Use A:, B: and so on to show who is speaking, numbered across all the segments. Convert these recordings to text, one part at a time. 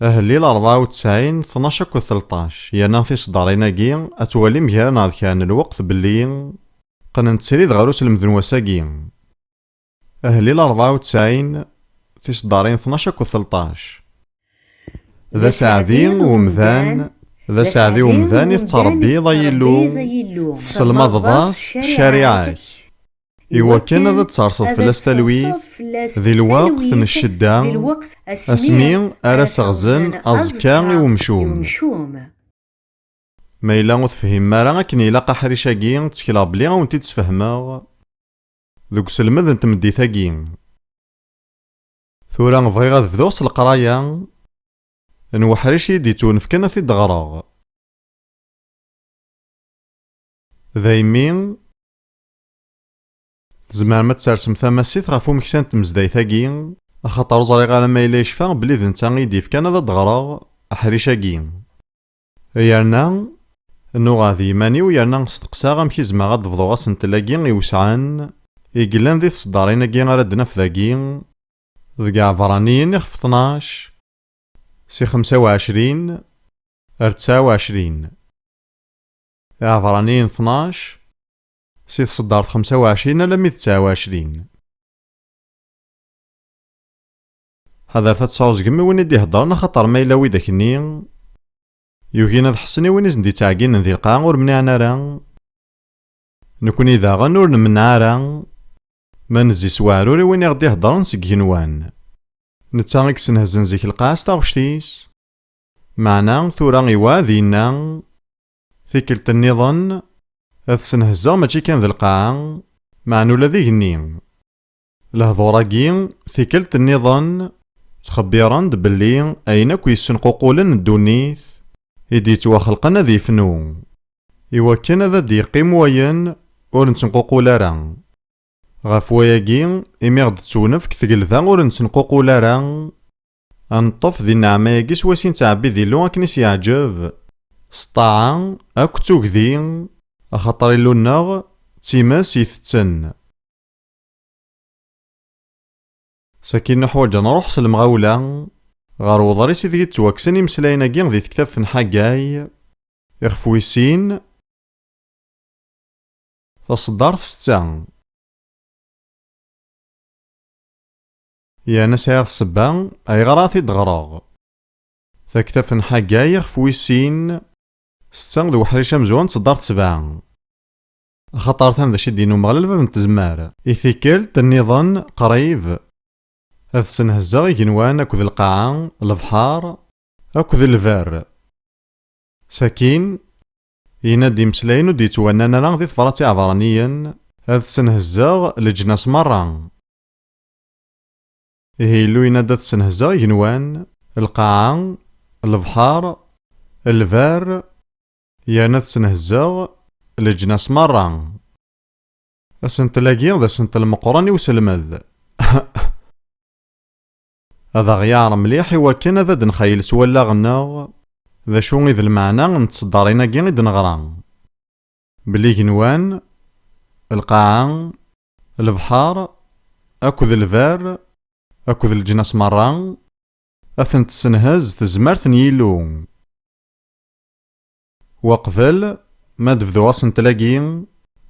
A: أهلي 94 12 و 13 يانا في صداريناكي أتوالي مجرانا هاد كان الوقت بلي قنا نتسريد غاروس المدنواساكي. أهلي 94 في صدارين 12 و 13 ذا سعدي ومذان ذا سعدي ومذان يتربي ضيلو تسلمض ضاس الشريعة إوا كان ذا تصرصد فلاس تلويث ذي الوقت نشدا أسمي أراس غزن أزكاغي ومشوم ما إلا تفهم مارا أكن إلا حريشاكي تكلا بلي غاونتي تسفهماغ ذوك سلمذ انت مديثاكي. ثورا بغي غاد فدوس القرايا نوحريشي ديتون فكنا في الدغراغ ذايمين تزمر ما تسرسم ثماسيت غافو مكسان تمزدايثاكي خاطر زريغ على ما إلا يشفى بلي ذنتا غيدي فكنا ذا دغراغ أحريشاكي يارنا نو غاذي ماني ويارنا نستقسا غامكي زما غاد فضو غاس نتلاكي يوسعان يقلان ذي تصداريناكي غارد نفذاكي ذقا عفرانيين يخف 12 سي 25 ار 29 عفرانيين 12 سي تصدارت 25 ألا 29 هذا تصاوز قمي وين يدي هدرنا خاطر ما إلا ويداكني يوكينا تحسني وين زندي تعقين ذي القاع ور منعنا راه نكوني ذا غنور نمنع راه ما نزي سواروري وين يغدي هدرن سكينوان نتا كسنهزن زيك القاس تاغشتيس معنا ثورا غيوا ذينا ثيكلت النظام هاد سنهزا ماشي كان ذا القاع معنو لا ذيهني الهضوراكي ثيكلت النظام تخبيران دبلي أين كويسن قوقولن الدونيث يدي تواخلقنا ذي فنو إوا كان ذا دي قيم وين ور نتنقوقولا راه غاف وياكي إمي غد تسونفك ثقل ذا ور نتنقوقولا راه أنطف ذي النعماكي سواسين تعبي ذي لو أكنيس يعجب سطاعا أك توكذي أخاطر اللوناغ تيماس يثتن ساكين نحوجا نروح سلمغاولا غار وضري سيدي تواكسن يمسلايناكي ذي تكتاف نحاكاي يخفويسين تصدار 6 يا ناس يا السبا أي غراثي دغراغ تكتاف نحاكاي يخفويسين 6 ذو حريشة مزوان تصدار 7 خاطر ثان ذا شدينو مغلل بنت زمار إثيكل النظام قريب هذا السنهزا ينوان أكو ذي القاعة البحار أكو ذي الفار ساكين ينادي مسلاين ودي توانانا راه ذي ثفراتي عبرانيا هذا السنهزا لجناس مرة هيلو ينادى السنهزا ينوان القاعة البحار الفار ينادى السنهزا لجناس مرة أسنت لاقي ذا سنت المقراني وسلمذ هذا غيار مليح إوا كان ذا دنخيل سوالا غناغ ذا شو غيذ المعنى نتصدريناكي غي دنغرا بلي كنوان القاعة البحار أكو الفار أكو الجناس مرة أثن تسنهز تزمرت نيلو وقفل ما دفدو أصن تلاقي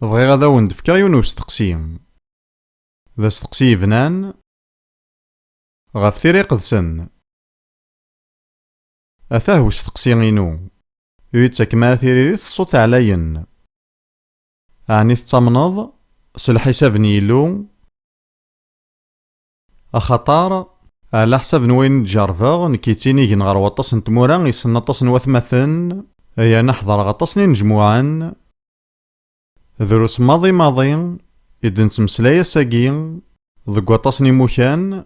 A: بغي غادا وندفكا يونو ستقسيم ذا ستقسي بنان غاف ثيري قدسن أثاه وستقسيغينو يتاك ما ثيريث الصوت عليا أعني تتمنض سالحساب نيلو أخطار على حساب نوين جارفاغ نكيتيني جنغار وطاس نتمورا يسن طاس نواثمثن أيا نحضر غطاس نجموعان دروس ماضي إذن تمسلايا ساقين ذق وطاس نموكان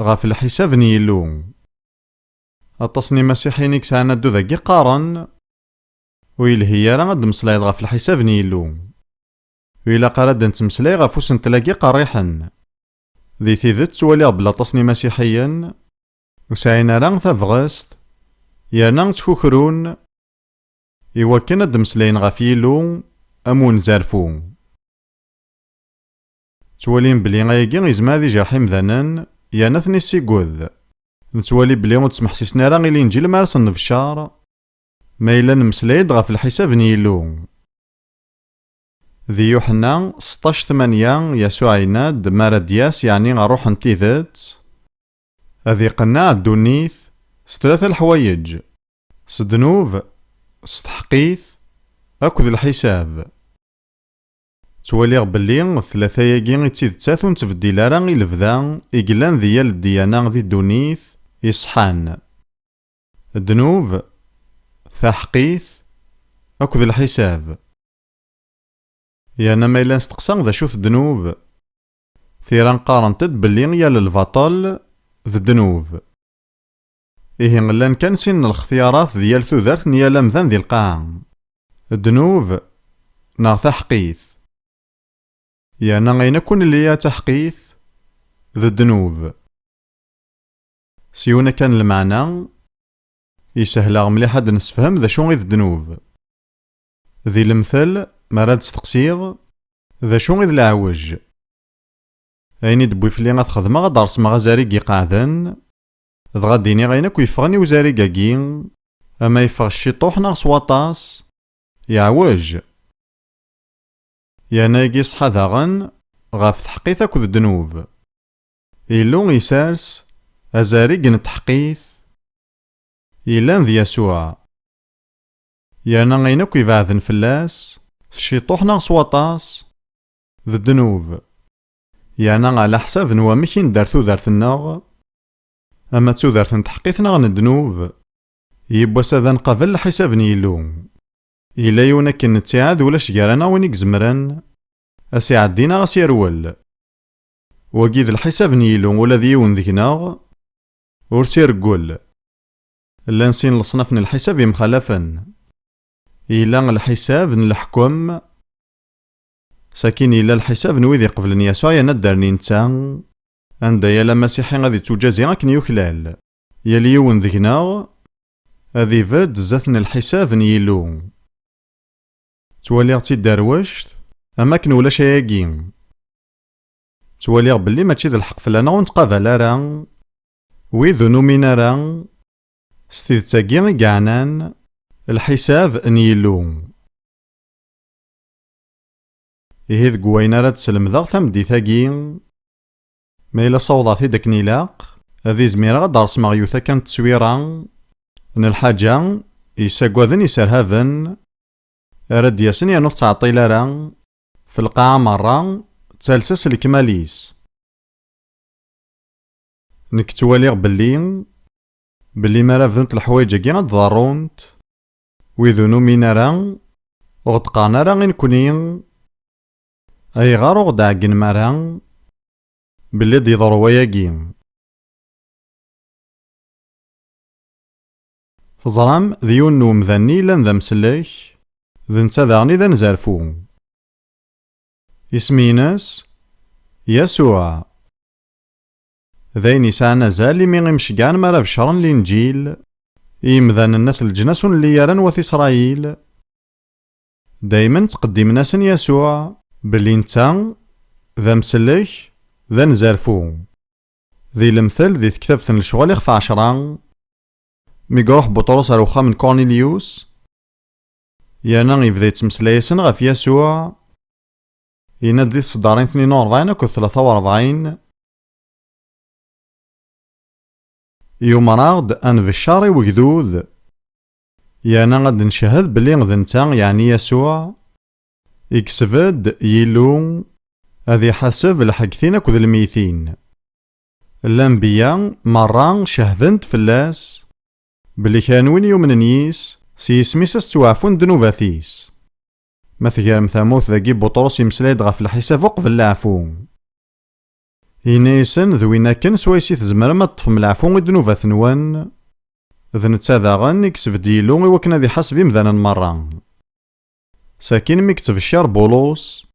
A: غاف الحساب نيلو أطاسني مسيحيني كسانا دو ذاكي قارن ويلهي راه غاد مسلايض غاف الحساب نيلو ويلا قراد نتمسلاي غاف وس نتلاقي قريحا ذي ثيذت سوالي بلا طاسني مسيحيا وساينا راه تفغست يانا تكوكرون إوا كان هاد مسلاين غاف يلو أمون زارفو توالين بلي غايكي غيزما ذي جرحيم ذانان يا نثني السيقوذ نتوالي بلي متسمحسسنا راه غير الانجيل مارسن في الشهر ما إلا نمسلايد غف الحساب نيلو. ذي يوحنا 16/8 يسوع يناد ماردياس يعني غروح نتيذات أذي قناع الدونيث ستلاثة الحوايج: سدنوف، ستحقيث، أكد الحساب. تواليغ بلي الثلاثة ياكي يتيذتات ونتفدي لارا غي لفدا إقلان ذيال الديانة ذي الدونيث يصحان: دنوف، تحقيث، أكد الحساب. يانا ما إلا نستقسم ذا شوف الدنوب ثيران قارنتد بلي يا للبطل ذا الدنوب. إيه غلان كان سن الاختيارات ديال ثوذرت نيا لمذان ذي القاع: الدنوب نا تحقيث. يانا غينا كون اللي يا تحقيث ذا الدنوب. سيونا كان المعنى يسهل مليح حد نسفهم ذا شو غي ذا الدنوب. ذي المثل مراد تستقسيغ ذا شو غي ذا العوج. أيني دبوي فلي غتخدم غاد رسم غازاريكي قاعدن غاديني غينك ويفغني وزاريكاكي أما يفغ الشيطوح ناغ سواطاس يعوج. يانا يجي صحا داغن غاف تحقيث أكد الدنوب. إلو يسارس أزاريك نتحقيث إلان ذي يسوع. يانا غينك يبعثن فلاس الشيطوح ناغ سواطاس ذا الدنوب. يانا على حساب نوا مكين دار ثوذرت الناغ أما تثوذرت نتحقيث ناغ ندنوب يبوا ساذا نقابل حساب نيلو. إلا يونا كن نتساعد ولاش جارانا وينيك زمران أسيعدينا غاسيرول وكيد الحساب نيلو ولا ذيون ذيكناغ ورسير قول لا نسين لصنفن الحساب يمخالفن. إلا الحساب نلحكم ساكين إلا الحساب نويذي قبل يسوع يندرني نتا عند يلا مسيحي غادي توجازي غاك نيوكلال يلي يون ذيكنا هذي فاد زاتن الحساب نيلو. تواليغ تيداروشت أما كن ولا شياكين تواليغ بلي ماشي ذا الحق فلانا ونتقابل راه ويذو نومينا راه ستيد تاكين كاعنان الحساب نيلو. إهيذ قوينا راه تسلم ثمدي ثاقين ما إلا صوضاتي داك نيلاق هذي زميرة غاد رسم غيوثا كانت تسويرة ان الحاجة يساقوذن يسرهافن راد ياسن يانو تعطي لارا في القاعة مرة تسالسس الكماليس. نك تواليغ بلي ما رافدنت الحوايج كي غاد ضرونت ويذونو مينا راه وغتقانا راه غين كونين أي غارو غدا عقن مرا بلي دي ضرواياكي. تزرام ذيون نوم ذاني لان ذا مسلاك ذا نتا ذاغني ذا نزارفو. اسميناس يسوع ذاين يسعنا زالي مي غيمشقان مرا بشرن الانجيل إمذان الناس الجناسون اللي يران وثي إسرائيل دايما تقدم ناس يسوع بلي نتا ذا مسلك ذا نزارفو. ذي المثل ذي كتابة الشغل يخفى 10 ميقروح بطرس اروخا من كورنيليوس يانا يبدا يتمسلا ياسن غف يسوع يناد ذي الصدارين 42 أو 43 يوم راغد أن في الشاري وقدود يانا غاد نشهد بلي غد نتا يعني يسوع يكسفد يلو هذي حسب الحقثين كذ الميتين. الأنبياء مرة شهدنت فلاس بلي كانوا يومن نيس سيسميس استوعفون دنوباثيس مثل مثاموث ذاكي بطرس يمسلايد غف الحساب وقف العفو ينيسن ذوينا كان سويسي تزمر ما تطفم العفو دنوباث نوان ذن تساذاغن يكسف ديلو وكنا ذي حسبي مذانا مرة ساكن مكتب الشار بولوس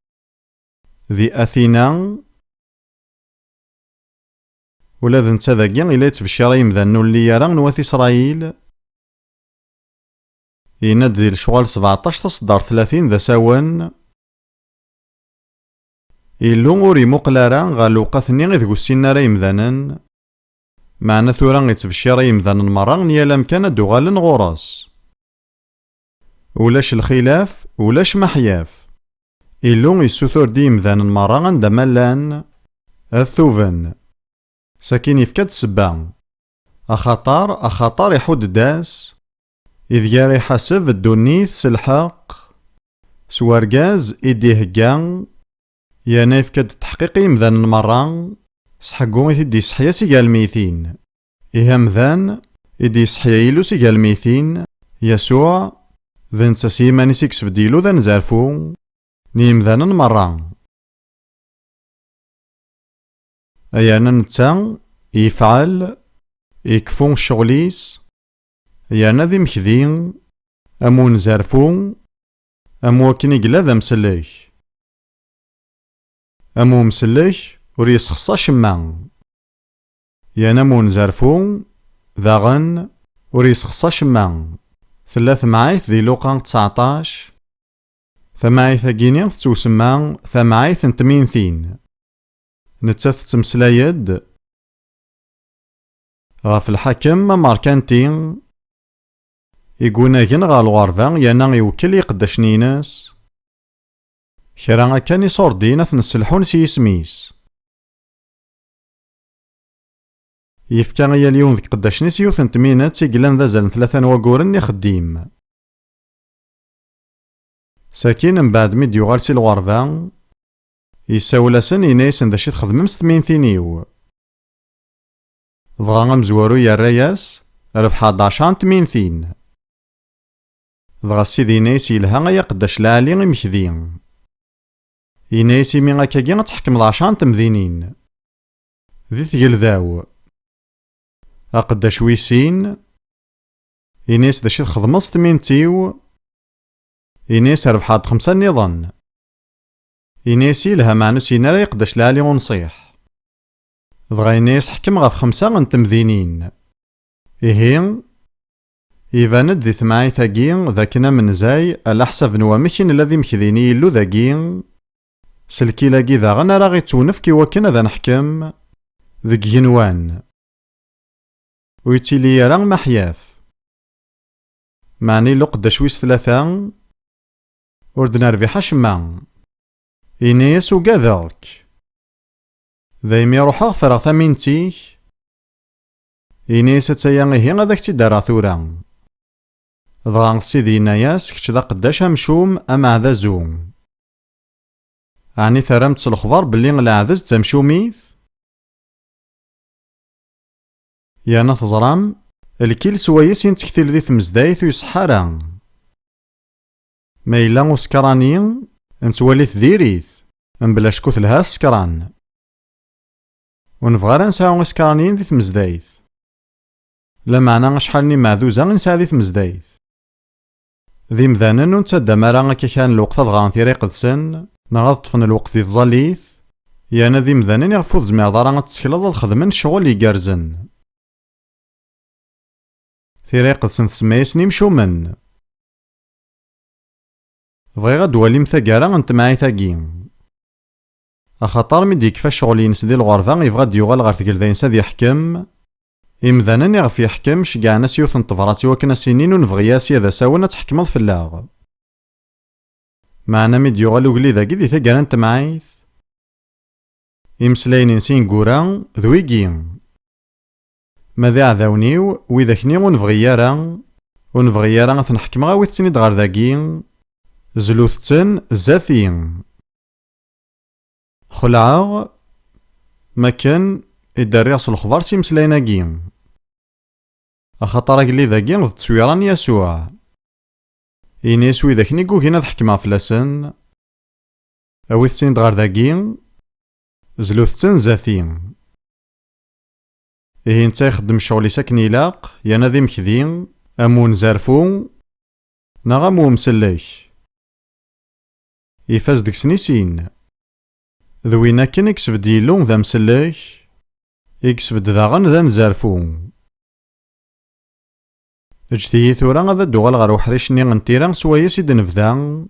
A: ذي أثينا ولا ذن تذاقيا إلا يتبشر يمذنو اللي يرى نواثي إسرائيل يناد ذي الشغال 17 تصدر 30 ذا ساوان إلو غوري مقلارا غالو قاثني غيذ السنارا يمذنن معنا ثورا يتبشر يمذان المرا نيال أمكان دوغالن غوراس. ولاش الخلاف ولاش محياف، إلو يسوثور دي يمذان المرا عندما لان الثوفن. ساكين يفكاد السبا، أخطار يحود داس، إذ ياري حسب الدونيث سلحاق، سوارقاز إديه قان، يانا يفكاد التحقيق يمذان المرا، سحقو إدي صحيا سيقا الميثين، إيهام ذان إدي صحيا إلو سيقا الميثين، يسوع ذن تسيماني سيكس بديلو ذن زارفو، نيم ذان المرا. أيانا نتا يفعل يكفون الشغليس، أيانا ذي مكذين أمون زارفو، أمو كني قلا ذا مسليك، أمو مسليك وريس خصا شمان، يانا مون زارفو ذا غن وريس خصا شمان. ثلاث معايث ذي لوقا 19 ثماعيث أجيني تسوسما ثماعيث نتمينثين. نتث تمسلايد غاف الحكم ماركانتين يقونا جن غالغارفا يانا يوكل يقدش نيناس كرا كان يصور دينا تنسلحون سيسميس يفكا غيا اليوم ذك قداش نسيو ثنتمينات تيقلان ذا زال 3 وقورن يخديم. ساكين من بعد ميد يغال سي الغرفا يساولاسن ينايسن ذا شي تخدمم 8 ثينيو ضغا مزوارو يا الرياس ربح 11 8 ثين ضغا سيدي ينايس يلها غيا قداش لالي مكذين ينايس يمي غاكاكي غتحكم 10 تمذينين ذي ثقل ذاو أقداش ويسين ينايس ذا شي تخدم 8 تيو ينايس ربحات 5 نظن ينايس يلها معنوس ينرا يقداش لالي ونصيح ضغا ينايس حكم غاف 5 غنتمذينين إيهين يفاند ذي ثماعي ثاقين ذاكنا من زاي الأحسف نوامكين الذي مكذيني يلو ذاقين سلكي لاقي ذا غنا راغي تونفكي وكنا ذا نحكم ذك جنوان ويتيلي يران محياف معني لو قداش ويس 3 وردنا ربيحا شما إنيس وقاذاك ذايمي روحا فرغ ثمينتيك إنيس تسيانغيه غاداك تيدارا ثورا ضغان سيدي ناياس كتش ذا قداش مشوم أما ذا زوم عني ثرمت الخبر بلي العذز تمشوميث يانا تزرام الكيل سوايس ينتكتل ذي ثمزدايث ويصحارا ما إلا وسكرانين انتواليث ديريث انبلاش كوث لها سكران ونفغارا نساو سكرانين ذي ثمزدايث لا معنى شحالني معذوزا نسا ذي ثمزدايث ذي مذانن ونتسدى مارا كان الوقت ضغان ثيري قدسن نغاض طفن الوقت ذي تظاليث يانا ذي مذانن يغفوض زمير ضارا تسكلا ضد خدمن شغل يقارزن ثيري قدسن تسميسني مشومن بغي غاد واليم ثاقارا انت معاي ثاقين أخطار مدي كفا شغل ينس دي الغرفة يبغى يوغال غار ثقل ذا ينسى يحكم إمذانا يغف يحكم شقع ناس يوثن طفراتي وكنا سنين ونفغياسي ذا ساونا تحكمض في اللاغ معنا مدي يوغال وقلي ذا قدي ثاقارا انت معايث إمسلاين نسين قورا ذويقين ماذا عذاونيو وإذا كني ونفغيارا ثنحكم غاوي تسند غار ذاقين زلوثتن زاثين خلعاغ مكان إداري أصل الخبار سيمسلاينا قيم أخطر قلي ذا قيم ضد تسويران يسوع إنيسوي ذاك نيقو هنا ضحكما فلاسن أوي تسند غار ذا قيم زلوثتن زاثين إيه نتا يخدم شغلي ساكن يلاق يانا ذي مكذين أمون زارفو نغامو مسليك يفاز ديك سنيسين ذوينا كان يكسبد يلون ذا مسليك يكسبد ذاغن ذا نزارفو اجتهي ثورا غادا دوغال غار وحريشني غنتيرا سوايا سيد نفذا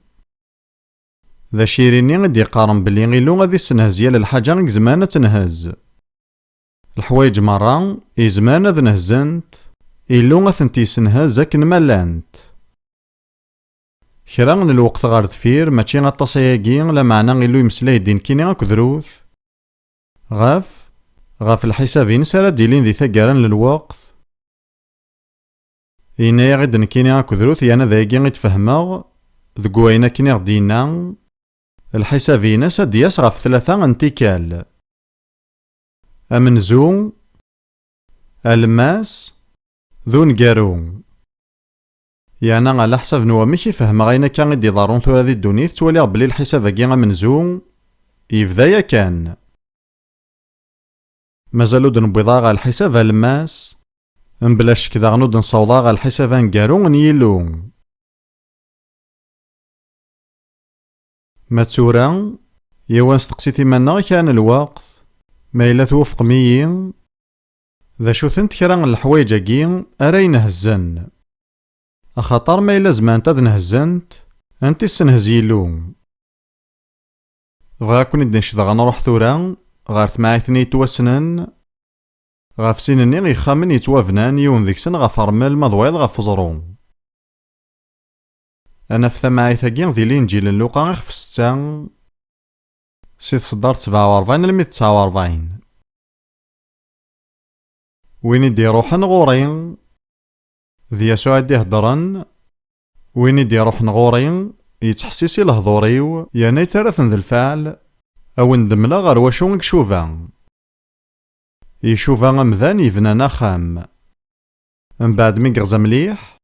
A: ذا شيريني غدي يقارن بلي غيلو غادي سنهز يال الحاجة غيك زمانة تنهز الحوايج مرة إزمان أذ نهزنت إلو أثنتي يسنهز أكن ما لانت. كرا من الوقت غار دفير ماشي غطاسياكي لا معنى إلو يمسلاي دين كيني غاك دروث غاف الحسابين سارا ديلين ذي ثقارن للوقت إنا غد نكيني غاك دروث يانا ذاكي غيتفهمغ ذكوينا كيني غدينا الحسابين سادياس غاف 3 انتيكال أمنزو الماس ذو نقارو يعني على حساب نوا ماشي فهم غاينا كان غيدي ضارون ثورا ذي الدونيت توالي بلي الحساب كي غمنزو يبدايا كان مازالو دنبيضا غا الحساب الماس مبلاش كذا غنود نصوضا غا الحساب نقارو نيلو ما تسورا يوان ستقسيتي منا كان الوقت ما إلا توفق ميين ذا شو ثنت كرا الحوايج كي أراين هزن أخطر ما إلا زمان تذنهزنت أنت السنهزيلو غاكون ندنش ذا غنروح ثورا غارت معايثني توسنن غاف سينني غيخامن يتوافنان يون ذيكسن غاف رمال مضويض غاف زرو أنا في ثماعيثاكي ذي الإنجيل اللوقا غاف 6 سيد صدار 47 لمية 49 وين يدي روحن غورين ذي يسوع دي هدرن وين يدي روحن غورين يتحسيسي لهضوريو يعني تارثن ذي الفعل أو ندملا غير واشو نكشوفا يشوفا غمذان يفنانا خام من بعد ميقغز مليح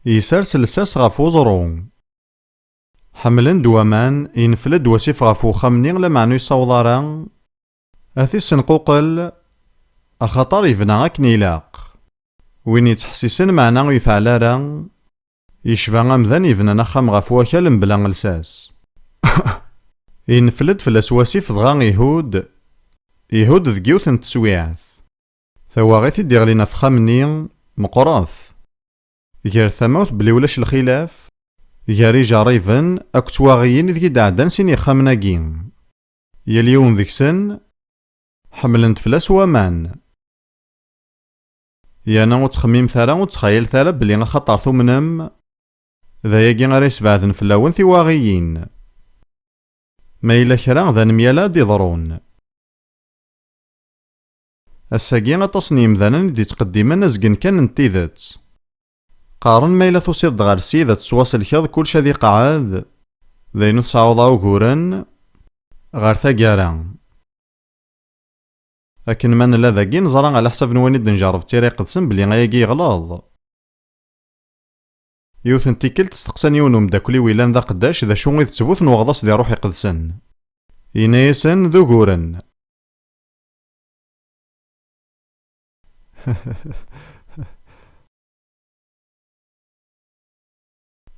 A: يسرسل ساس غاف وزرو حملن دوامان ينفلد وسيف غاف وخامني لا معنو يصوضارا أثي سنقوقل أخطر يفنا أكن يلاق وين يتحسسن معنا يفعلارا يشفى غمذان يفنانا خام غاف وكال بلا غلساس ينفلد فلاس وسيف ضغان يهود ذكيوث نتسويعث ثواغيث يدير لينا في خامني مقراث غير ثموت بلي ولاش الخلاف غير جاريفن اكتواغيين ذكي دعدان سيني خامناكين يليون ذكسن حملنت فلاس وامان يانا وتخميم ثالا وتخيل ثالا بلي غخطر ثمنم ذا ياكي غير يسبعثن فلاون ثواغيين ما إلا كرا ذا نميالا ديضرون الساقي غتصنيم ذانا دي تقديما نزقن كان نتيذت قارن ما إلا توصيد غار سيدة تسواصل كاض كلشا ذي قعاد ذينو تسعوضا وكورن غار ثاقارا لكن من لا ذاقي نزرا على حساب نواني دنجارف تيري قدسن بلي غاياكي غلاظ يوثن تيكل تستقسن يونو مداكلي ويلان ذا قداش ذا شو غيث تبوث نوغضاس ذي روحي قدسن ينايسن ذو كورن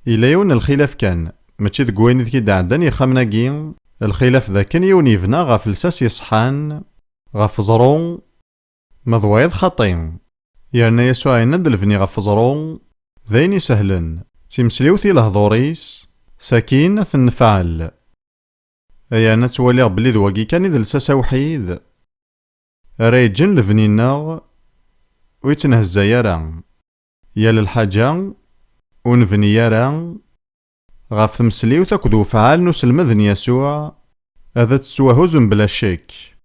A: إلا يون الخلاف كان ماشي ذكوين ذكي دعدان يخامناكي الخلاف ذا كان يون يفنا غاف لساس يصحان غاف زرو مضويض خطيم يعني يسوع يندل فني غاف زرو ذين سهلن تيمسليوثي لهضوريس ساكين ثنفعل أيانا توالي بلي ذواكي كان إذا لساسا وحيد رايجن لفنينا ويتنهزا يارا يا للحاجة ونفني يارا غاف تمسليو تاكدو فعال نسلمذن يسوع هذا تسوى هزن بلا شك